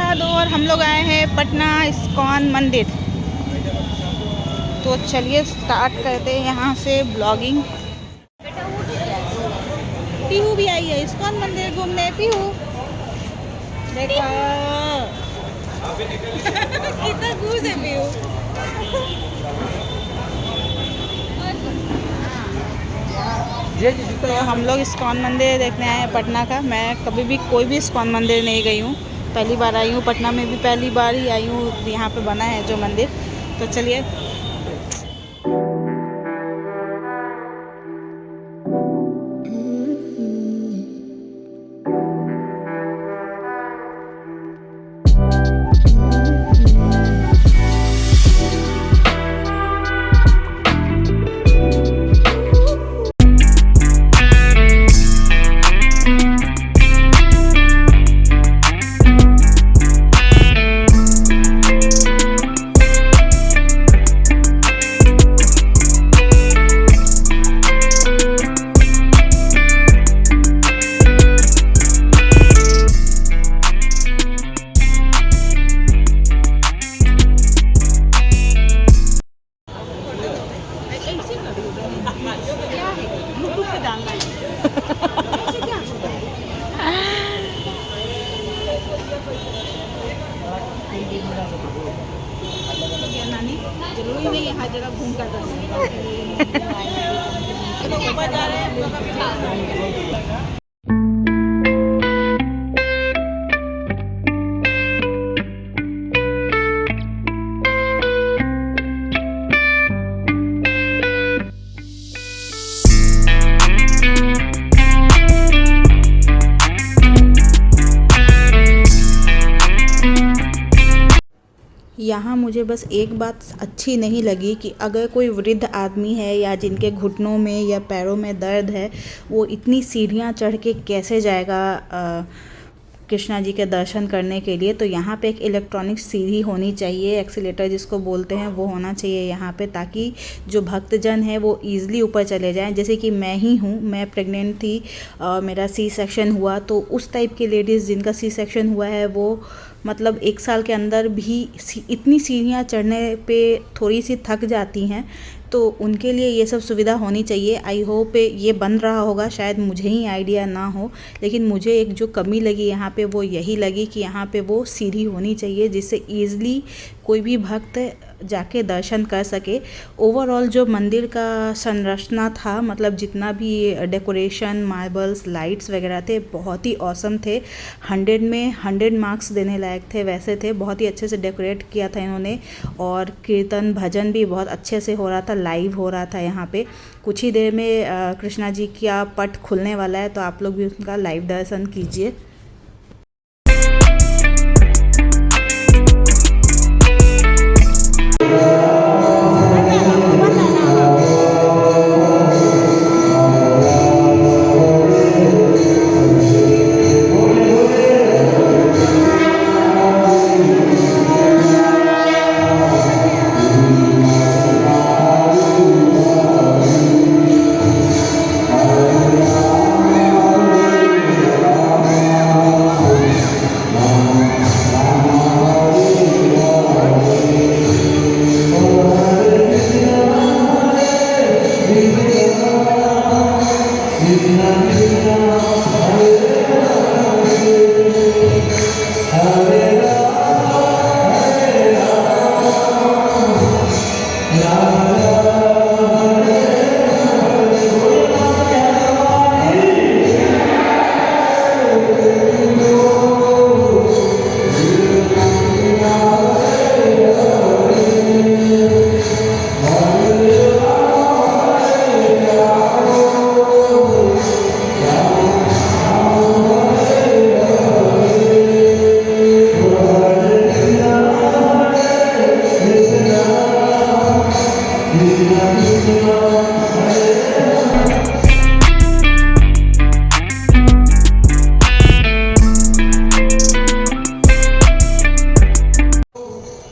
प्रसाद और हम लोग आए हैं पटना इस्कॉन मंदिर। तो चलिए स्टार्ट करते हैं यहाँ से ब्लॉगिंग। पीहू भी आई है इस्कॉन मंदिर घूमने। पीहू देखो कितना खुश है पीहू। तो हम लोग इस्कॉन मंदिर देखने आए हैं पटना का। मैं कभी भी कोई भी इस्कॉन मंदिर नहीं गई हूँ, पहली बार आई हूँ। पटना में भी पहली बार ही आई हूँ, यहाँ पे बना है जो मंदिर। तो चलिए नानी जरूरी नहीं है हर जगह घूम कर यहाँ मुझे बस एक बात अच्छी नहीं लगी कि अगर कोई वृद्ध आदमी है या जिनके घुटनों में या पैरों में दर्द है, वो इतनी सीढ़ियाँ चढ़ के कैसे जाएगा कृष्णा जी के दर्शन करने के लिए। तो यहाँ पे एक इलेक्ट्रॉनिक सीढ़ी होनी चाहिए, एक्सीलेटर जिसको बोलते हैं, वो होना चाहिए यहाँ पे, ताकि जो भक्तजन है वो ईज़िली ऊपर चले जाएं। जैसे कि मैं ही हूँ, मैं प्रेग्नेंट थी, मेरा सी सेक्शन हुआ, तो उस टाइप की लेडीज़ जिनका सी सेक्शन हुआ है वो मतलब 1 साल के अंदर भी इतनी सीढ़ियाँ चढ़ने पे थोड़ी सी थक जाती हैं। तो उनके लिए ये सब सुविधा होनी चाहिए। आई होप ये बन रहा होगा, शायद मुझे ही आइडिया ना हो, लेकिन मुझे एक जो कमी लगी यहाँ पे वो यही लगी कि यहाँ पे वो सीढ़ी होनी चाहिए जिससे ईज़िली कोई भी भक्त जाके दर्शन कर सके। ओवरऑल जो मंदिर का संरचना था, मतलब जितना भी डेकोरेशन, मार्बल्स, लाइट्स वगैरह थे, बहुत ही ऑसम थे। 100 में 100 मार्क्स देने लायक थे, वैसे थे। बहुत ही अच्छे से डेकोरेट किया था इन्होंने, और कीर्तन भजन भी बहुत अच्छे से हो रहा था, लाइव हो रहा था यहाँ पे। कुछ ही देर में कृष्णा जी का पट खुलने वाला है, तो आप लोग भी उनका लाइव दर्शन कीजिए।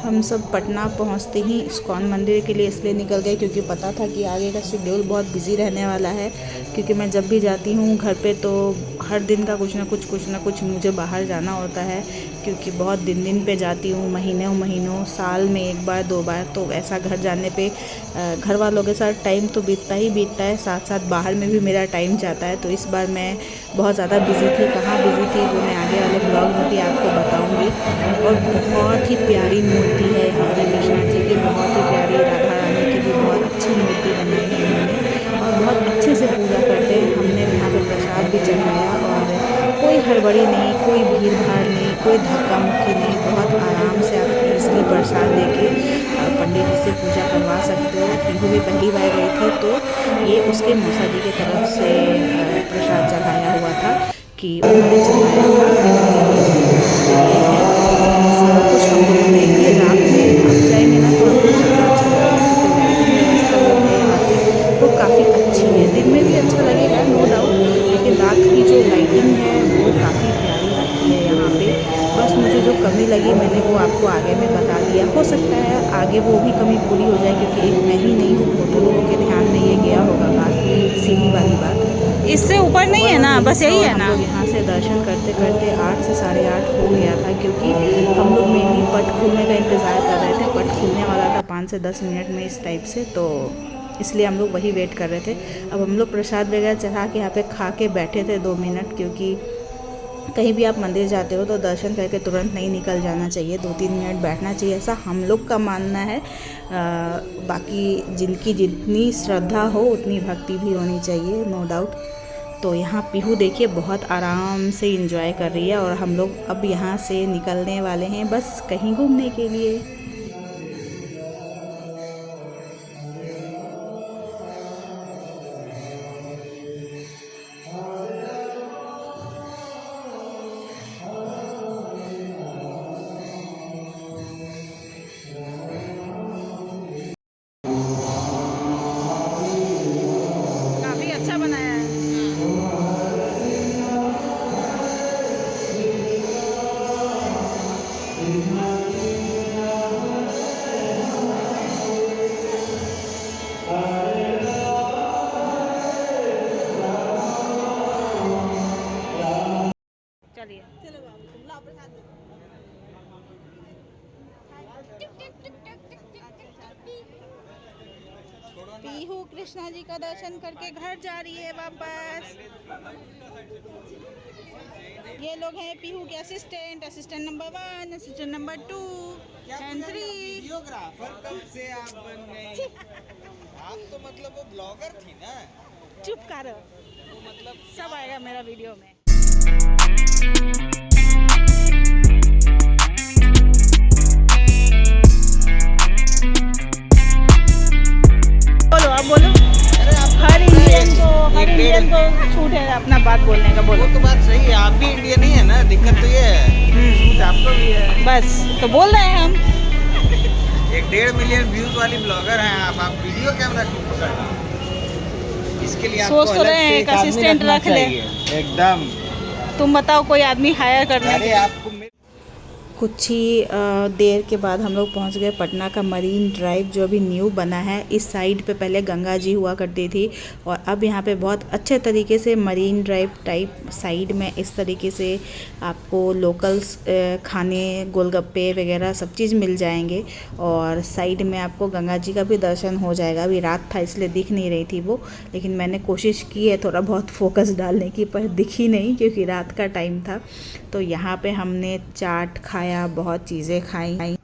हम सब पटना पहुंचते ही इस्कॉन मंदिर के लिए इसलिए निकल गए क्योंकि पता था कि आगे का शेड्यूल बहुत बिजी रहने वाला है। क्योंकि मैं जब भी जाती हूँ घर पे तो हर दिन का कुछ ना कुछ मुझे बाहर जाना होता है। क्योंकि बहुत दिन दिन पे जाती हूँ, महीनों महीनों, साल में एक बार 2 बार, तो ऐसा घर जाने पे घर वालों के साथ टाइम तो बीतता ही बीतता है, साथ साथ बाहर में भी मेरा टाइम जाता है। तो इस बार मैं बहुत ज़्यादा बिज़ी थी। कहाँ बिज़ी थी वो मैं आगे वाले ब्लॉग में भी आपको बताऊँगी। और बहुत ही प्यारी मूर्ति है यहाँ पे कृष्णा जी की, बहुत ही प्यारी, राधा रानी की भी बहुत अच्छी मूर्ति बनाई है इन्होंने और बहुत अच्छे से पूजा करते हैं। हमने यहाँ पे प्रसाद भी चढ़ाया और कोई हड़बड़ी नहीं, कोई भीड़ भाड़ नहीं, कोई धक्का मुक्की नहीं, बहुत आराम से आप ईज़िली प्रसाद लेके पंडित जी से पूजा करवा सकते हो। पीहू भी पहली बार गई थी तो ये उसके मौसा जी की तरफ से प्रसाद चढ़ाया हुआ था कि उन्होंने चढ़ाया था और ये है सब कुछ हम लोगों ने। ये रात में आप जाएंगे ना तो आपको ज़्यादा अच्छा लगेगा क्योंकि लाइटिंग व्यवस्था जो है यहाँ पे वो काफ़ी अच्छी है। दिन में भी अच्छा लगेगा नो डाउट, लेकिन रात की जो लाइटिंग है वो काफ़ी प्यारी लगती है यहाँ पे। बस मुझे जो कमी लगी मैंने वो आपको आगे में बता दिया। हो सकता है आगे वो भी कमी पूरी हो जाए क्योंकि एक मैं ही नहीं हूँ, बहुत लोगों के ध्यान में ये गया होगा बात, सीढ़ी वाली बात। इससे ऊपर नहीं है ना, बस यही है हम ना। लोग यहाँ से दर्शन करते करते 8 से 8:30 हो गया था क्योंकि हम लोग मेनली पट खुलने का इंतज़ार कर रहे थे। पट खुलने वाला था 5 से 10 मिनट में इस टाइप से, तो इसलिए हम लोग वही वेट कर रहे थे। अब हम लोग प्रसाद वगैरह चढ़ा के यहाँ पे खा के बैठे थे 2 मिनट, क्योंकि कहीं भी आप मंदिर जाते हो तो दर्शन करके तुरंत नहीं निकल जाना चाहिए, 2-3 मिनट बैठना चाहिए, ऐसा हम लोग का मानना है। बाकी जिनकी जितनी श्रद्धा हो उतनी भक्ति भी होनी चाहिए, नो डाउट। तो यहाँ पीहू देखिए बहुत आराम से एंजॉय कर रही है और हम लोग अब यहाँ से निकलने वाले हैं बस कहीं घूमने के लिए। काफी अच्छा बनाया है। चलिए पीहू कृष्णा जी का दर्शन करके घर जा रही है वापस। ये लोग हैं पीहू के assistant, assistant number 1, assistant number 2 and 3। Videographer कब से आप बन गई? आप तो मतलब वो ब्लॉगर थी ना। चुप करो, वो मतलब सब आएगा मेरा वीडियो में। बोलो, आप बोलो। अरे आप हर इंडियन को छूट है अपना बात बोलने का। बोलो। वो तो बात सही है, आप भी इंडियन ही है ना, दिक्कत तो ये है छूट आपको भी है। बस तो बोल रहे हैं हम। 1.5 मिलियन व्यूज वाली ब्लॉगर हैं आप वीडियो कैमरा क्यों पकड़ रहे हैं? इसके लिए आपको सोच तो रहे हैं एक असिस्टेंट रख ले। एकदम। तुम बताओ कोई आदमी हायर करने अरे के। आपको कुछ ही देर के बाद हम लोग पहुंच गए पटना का मरीन ड्राइव जो अभी न्यू बना है। इस साइड पे पहले गंगा जी हुआ करती थी और अब यहाँ पे बहुत अच्छे तरीके से मरीन ड्राइव टाइप साइड में इस तरीके से आपको लोकल्स खाने, गोलगप्पे वगैरह सब चीज़ मिल जाएंगे और साइड में आपको गंगा जी का भी दर्शन हो जाएगा। अभी रात था इसलिए दिख नहीं रही थी वो, लेकिन मैंने कोशिश की है थोड़ा बहुत फोकस डालने की, पर दिखी नहीं क्योंकि रात का टाइम था। तो यहाँ पे हमने चाट खाया, बहुत चीज़ें खाई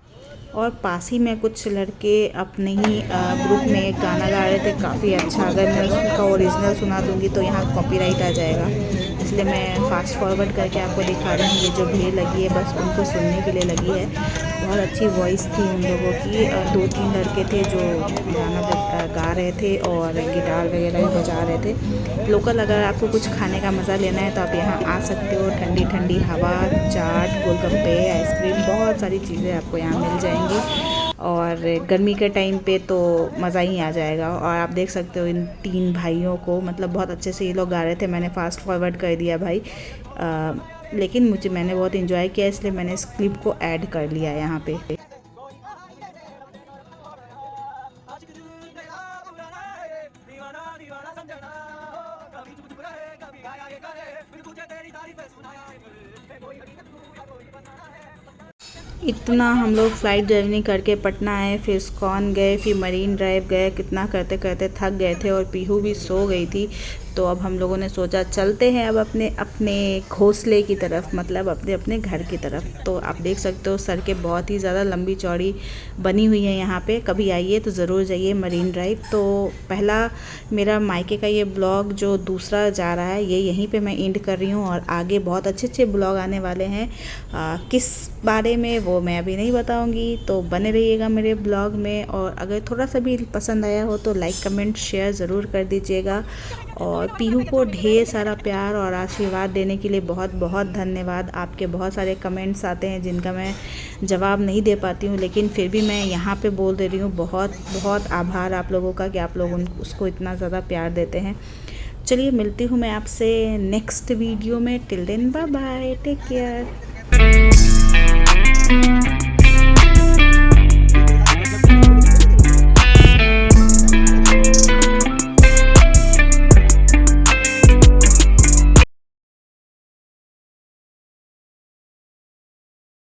और पास ही में कुछ लड़के अपने ही ग्रुप में एक गाना गा रहे थे काफ़ी अच्छा। अगर मैं उसका ओरिजिनल सुना दूँगी तो यहाँ कॉपीराइट आ जाएगा, इसलिए मैं फास्ट फॉरवर्ड करके आपको दिखा रही हूँ। ये जो भीड़ लगी है बस उनको सुनने के लिए लगी है। बहुत अच्छी वॉइस थी उन लोगों की। 2-3 लड़के थे जो गाना गा रहे थे और गिटार वगैरह भी बजा रहे थे। लोकल अगर आपको कुछ खाने का मज़ा लेना है तो आप यहाँ आ सकते हो। ठंडी ठंडी हवा, चाट, गोलगप्पे, आइसक्रीम, बहुत सारी चीज़ें आपको यहाँ मिल जाएंगी और गर्मी के टाइम पे तो मज़ा ही आ जाएगा। और आप देख सकते हो इन 3 भाइयों को, मतलब बहुत अच्छे से ये लोग गा रहे थे। मैंने फास्ट फॉरवर्ड कर दिया भाई, लेकिन मैंने बहुत इन्जॉय किया इसलिए मैंने इस क्लिप को ऐड कर लिया यहाँ पे। इतना हम लोग फ़्लाइट जर्नी करके पटना आए, फिर इस्कॉन गए, फिर मरीन ड्राइव गए। कितना करते करते थक गए थे और पीहू भी सो गई थी। तो अब हम लोगों ने सोचा चलते हैं अब अपने अपने घोंसले की तरफ, मतलब अपने अपने घर की तरफ। तो आप देख सकते हो सड़कें बहुत ही ज़्यादा लंबी चौड़ी बनी हुई है यहाँ पे। कभी आइए तो ज़रूर जाइए मरीन ड्राइव। तो पहला मेरा मायके का ये ब्लॉग जो दूसरा जा रहा है ये यहीं पे मैं एंड कर रही हूँ, और आगे बहुत अच्छे अच्छे ब्लॉग आने वाले हैं। किस बारे में वो मैं अभी नहीं बताऊँगी, तो बने रहिएगा मेरे ब्लॉग में। और अगर थोड़ा सा भी पसंद आया हो तो लाइक कमेंट शेयर ज़रूर कर दीजिएगा। और पीहू को ढेर सारा प्यार और आशीर्वाद देने के लिए बहुत बहुत धन्यवाद। आपके बहुत सारे कमेंट्स आते हैं जिनका मैं जवाब नहीं दे पाती हूँ, लेकिन फिर भी मैं यहाँ पे बोल दे रही हूँ। बहुत बहुत आभार आप लोगों का कि आप लोग उसको इतना ज़्यादा प्यार देते हैं। चलिए मिलती हूँ मैं आपसे नेक्स्ट वीडियो में। Till then bye bye, take care.